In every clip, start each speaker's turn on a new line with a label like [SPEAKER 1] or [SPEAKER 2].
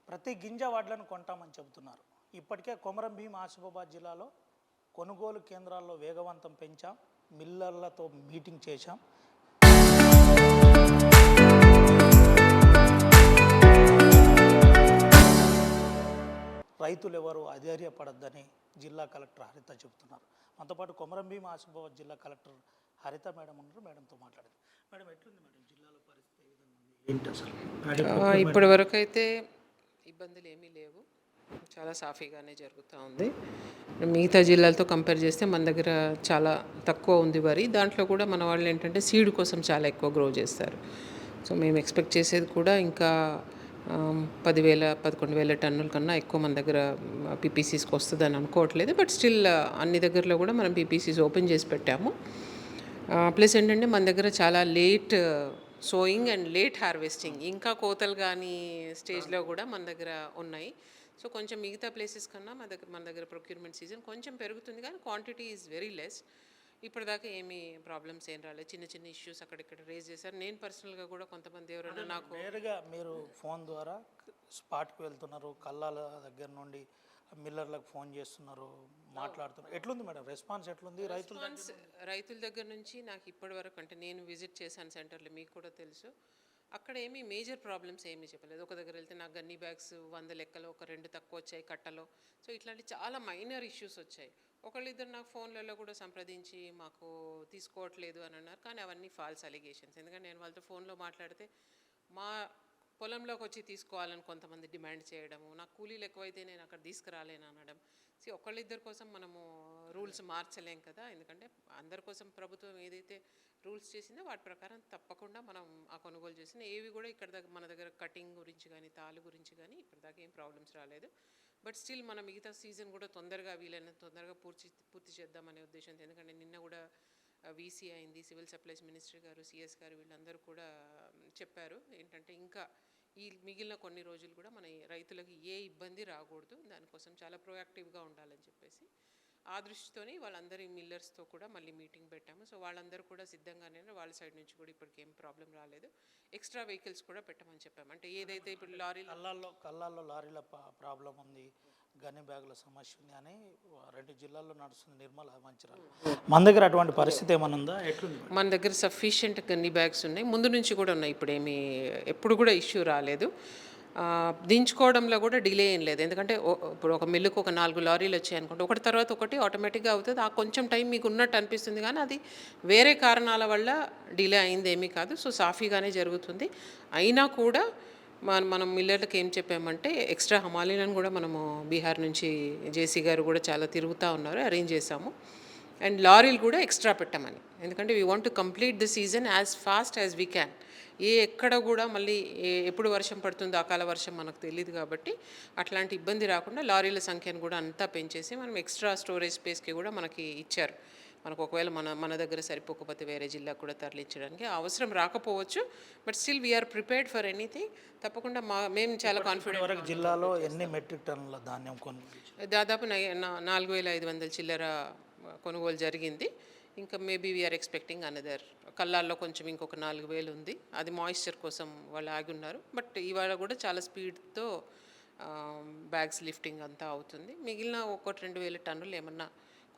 [SPEAKER 1] ప్రతి గింజ వడ్లను కొంటామని చెబుతున్నారు. ఇప్పటికే కొమరం భీం ఆసిఫాబాద్ జిల్లాలో కొనుగోలు కేంద్రాల్లో వేగవంతం పెంచాం, మిల్లర్లతో మీటింగ్ చేశాం. రైతులు ఎవరు అధైర్యపడద్దని జిల్లా కలెక్టర్ హరిత చెబుతున్నారు. మనతో పాటు కొమరం భీం ఆసిఫాబాద్ జిల్లా కలెక్టర్ హరిత మేడం ఉన్నారు. మేడంతో మాట్లాడదు. మేడం, ఎట్లుంది మేడం జిల్లాలో పరిస్థితి? ఏ విధంగా ఉంది, ఏంటి అసలు?
[SPEAKER 2] ఇప్పటి వరకు అయితే ఇబ్బందులు ఏమీ లేవు, చాలా సాఫీగానే జరుగుతూ ఉంది. మిగతా జిల్లాలతో కంపేర్ చేస్తే మన దగ్గర చాలా తక్కువ ఉంది వరి. దాంట్లో కూడా మన వాళ్ళు ఏంటంటే సీడ్ కోసం చాలా ఎక్కువ గ్రో చేస్తారు. సో మేము ఎక్స్పెక్ట్ చేసేది కూడా ఇంకా 10,000-11,000 టన్నుల కన్నా ఎక్కువ మన దగ్గర పీపీసీస్కి వస్తుందని అనుకోవట్లేదు. బట్ స్టిల్ అన్ని దగ్గరలో కూడా మనం పీపీసీస్ ఓపెన్ చేసి పెట్టాము. ప్లస్ ఏంటంటే మన దగ్గర చాలా late sowing and late harvesting, ఇంకా కోతలు కానీ స్టేజ్లో కూడా మన దగ్గర ఉన్నాయి. సో కొంచెం మిగతా ప్లేసెస్ కన్నా మన దగ్గర ప్రొక్యూర్మెంట్ సీజన్ కొంచెం పెరుగుతుంది, కానీ క్వాంటిటీ ఈజ్ వెరీ లెస్. ఇప్పటిదాకా ఏమీ ప్రాబ్లమ్స్ ఏం రాలేదు. చిన్న చిన్న ఇష్యూస్ అక్కడిక్కడ రేజ్ చేశారు. నేను పర్సనల్గా కూడా కొంతమంది ఎవరైనా నాకు
[SPEAKER 1] నేరుగా మీరు ఫోన్ ద్వారా స్పాట్కి వెళ్తున్నారు, కల్లాల దగ్గర నుండి మిల్లర్లకు ఫోన్ చేస్తున్నారు, మాట్లాడుతున్నారు. ఎట్లుంది మేడం రెస్పాన్స్? ఎట్లుంది
[SPEAKER 2] రైతుల దగ్గర నుంచి? నాకు ఇప్పటి వరకు అంటే నేను విజిట్ చేశాను సెంటర్లో, మీకు కూడా తెలుసు, అక్కడ ఏమీ మేజర్ ప్రాబ్లమ్స్ ఏమీ చెప్పలేదు. ఒక దగ్గర వెళ్తే నాకు గన్నీ బ్యాగ్స్ 100 లెక్కలో ఒక 2 తక్కువ వచ్చాయి కట్టలో. సో ఇట్లాంటి చాలా మైనర్ ఇష్యూస్ వచ్చాయి. ఒకళ్ళిద్దరు నాకు ఫోన్లలో కూడా సంప్రదించి మాకు తీసుకోవట్లేదు అని అన్నారు, కానీ అవన్నీ ఫాల్స్ అలిగేషన్స్. ఎందుకంటే నేను వాళ్ళతో ఫోన్లో మాట్లాడితే మా పొలంలోకి వచ్చి తీసుకోవాలని కొంతమంది డిమాండ్ చేయడము, నాకు కూలీలు ఎక్కువైతే నేను అక్కడ తీసుకురాలేను అనడం. ఒకళ్ళిద్దరి కోసం మనము రూల్స్ మార్చలేం కదా, ఎందుకంటే అందరి కోసం ప్రభుత్వం ఏదైతే రూల్స్ చేసిందో వాటి ప్రకారం తప్పకుండా మనం ఆ కొనుగోలు చేసిన ఏవి కూడా ఇక్కడ మన దగ్గర కటింగ్ గురించి కానీ తాలు గురించి కానీ ఇప్పటిదాకా ఏం ప్రాబ్లమ్స్ రాలేదు. బట్ స్టిల్ మన మిగతా సీజన్ కూడా తొందరగా వీలైనంత తొందరగా పూర్తి చేద్దామనే ఉద్దేశంతో, ఎందుకంటే నిన్న కూడా వీసీ అయింది, సివిల్ సప్లైస్ మినిస్టర్ గారు, సిఎస్ గారు వీళ్ళందరూ కూడా చెప్పారు ఏంటంటే ఇంకా ఈ మిగిలిన కొన్ని రోజులు కూడా మన రైతులకు ఏ ఇబ్బంది రాకూడదు, దానికోసం చాలా ప్రొయాక్టివ్గా ఉండాలని చెప్పేసి ఆ దృష్టితోని వాళ్ళందరి మిల్లర్స్తో కూడా మళ్ళీ మీటింగ్ పెట్టాము. సో వాళ్ళందరూ కూడా సిద్ధంగానే, వాళ్ళ సైడ్ నుంచి కూడా ఇప్పటికి ఏం ప్రాబ్లం రాలేదు. ఎక్స్ట్రా వెహికల్స్ కూడా పెట్టమని చెప్పాము. అంటే ఏదైతే ఇప్పుడు
[SPEAKER 1] కల్లాల్లో లారీల ప్రాబ్లం ఉంది, గన్ని బ్యాగుల సమస్య ఉంది అని 2 జిల్లాల్లో నడుస్తుంది, నిర్మల, మంచిర్యాల. మన దగ్గర అటువంటి పరిస్థితి ఏమైనా ఉందా? ఎట్లుంది?
[SPEAKER 2] మన దగ్గర సఫిషియెంట్ గన్ని బ్యాగ్స్ ఉన్నాయి, ముందు నుంచి కూడా ఉన్నాయి. ఇప్పుడు ఎప్పుడు కూడా ఇష్యూ రాలేదు. దించుకోవడంలో కూడా డిలే ఏం లేదు. ఎందుకంటే ఇప్పుడు ఒక మిల్లుకు ఒక 4 లారీలు వచ్చాయి అనుకుంటే ఒకటి తర్వాత ఒకటి ఆటోమేటిక్గా అవుతుంది. ఆ కొంచెం టైం మీకు ఉన్నట్టు అనిపిస్తుంది, కానీ అది వేరే కారణాల వల్ల డిలే అయింది ఏమీ కాదు. సో సాఫీగానే జరుగుతుంది. అయినా కూడా మనం మిల్లర్లకు ఏం చెప్పామంటే ఎక్స్ట్రా హమాలీలను కూడా మనము బీహార్ నుంచి జేసీ గారు కూడా చాలా తిరుగుతూ ఉన్నారు, అరేంజ్ చేసాము. అండ్ లారీలు కూడా ఎక్స్ట్రా పెట్టమని, ఎందుకంటే we want to complete the season as fast as we can. ఎక్కడ కూడా మళ్ళీ ఎప్పుడు వర్షం పడుతుందో అకాల వర్షం మనకు తెలియదు, కాబట్టి అట్లాంటి ఇబ్బంది రాకుండా లారీల సంఖ్యను కూడా అంతా పెంచేసి మనం ఎక్స్ట్రా స్టోరేజ్ స్పేస్కి కూడా మనకి ఇచ్చారు. మనకు ఒకవేళ మన దగ్గర సరిపోకపోతే వేరే జిల్లాకు కూడా తరలించడానికి అవసరం రాకపోవచ్చు. But still we are prepared for anything. తప్పకుండా మేము చాలా కాన్ఫిడెంట్.
[SPEAKER 1] జిల్లాలో ఎన్ని మెట్రిక్ టన్నుల ధాన్యం
[SPEAKER 2] దాదాపు 4,500 చిల్లర కొనుగోలు జరిగింది. ఇంకా మేబీ వీఆర్ ఎక్స్పెక్టింగ్ అనదర్. కల్లాల్లో కొంచెం ఇంకొక 4,000 ఉంది, అది మాయిశ్చర్ కోసం వాళ్ళు ఆగి ఉన్నారు. బట్ ఇవాళ కూడా చాలా స్పీడ్తో బ్యాగ్స్ లిఫ్టింగ్ అంతా అవుతుంది. మిగిలిన 1-2,000 టన్నులు ఏమన్నా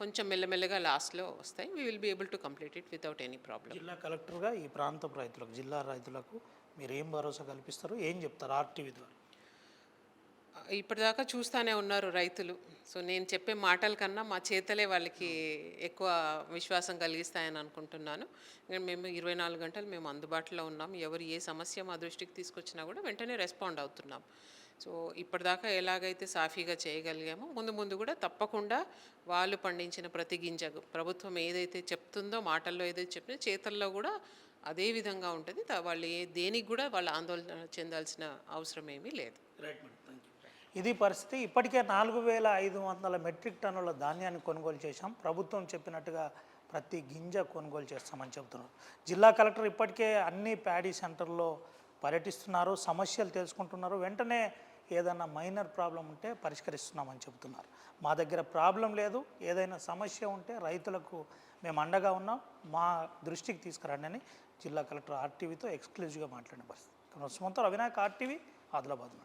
[SPEAKER 2] కొంచెం మెల్లమెల్లగా లాస్ట్లో వస్తాయి. We will be able to complete it without any problem.
[SPEAKER 1] జిల్లా కలెక్టర్గా ఈ ప్రాంతపు రైతులకు, జిల్లా రైతులకు మీరు ఏం భరోసా కల్పిస్తారు, ఏం చెప్తారు ఆర్టీవీ ద్వారా?
[SPEAKER 2] ఇప్పటిదాకా చూస్తూనే ఉన్నారు రైతులు. సో నేను చెప్పే మాటల కన్నా మా చేతలే వాళ్ళకి ఎక్కువ విశ్వాసం కలిగిస్తాయని అనుకుంటున్నాను. మేము 24 గంటలు మేము అందుబాటులో ఉన్నాం. ఎవరు ఏ సమస్య మా దృష్టికి తీసుకొచ్చినా కూడా వెంటనే రెస్పాండ్ అవుతున్నాం. సో ఇప్పటిదాకా ఎలాగైతే సాఫీగా చేయగలిగామో ముందు కూడా తప్పకుండా వాళ్ళు పండించిన ప్రతి గింజకు ప్రభుత్వం ఏదైతే చెప్తుందో, మాటల్లో ఏదైతే చెప్తుందో చేతల్లో కూడా అదే విధంగా ఉంటుంది. వాళ్ళు దేనికి కూడా వాళ్ళు ఆందోళన చెందాల్సిన అవసరం ఏమీ లేదు.
[SPEAKER 1] Right madam, thank you. ఇది పరిస్థితి. ఇప్పటికే 4,500 మెట్రిక్ టన్నుల ధాన్యాన్ని కొనుగోలు చేశాం. ప్రభుత్వం చెప్పినట్టుగా ప్రతి గింజ కొనుగోలు చేస్తామని చెబుతున్నారు. జిల్లా కలెక్టర్ ఇప్పటికే అన్ని ప్యాడీ సెంటర్లో పర్యటిస్తున్నారు, సమస్యలు తెలుసుకుంటున్నారు. వెంటనే ఏదైనా మైనర్ ప్రాబ్లం ఉంటే పరిష్కరిస్తున్నామని చెబుతున్నారు. మా దగ్గర ప్రాబ్లం లేదు, ఏదైనా సమస్య ఉంటే రైతులకు మేము అండగా ఉన్నాం, మా దృష్టికి తీసుకురండి అని జిల్లా కలెక్టర్ ఆర్టీవీతో ఎక్స్క్లూజివ్గా మాట్లాడిన పరిస్థితి. సుమంత్, అవినాయక్, ఆర్టీవీ, ఆదిలాబాద్.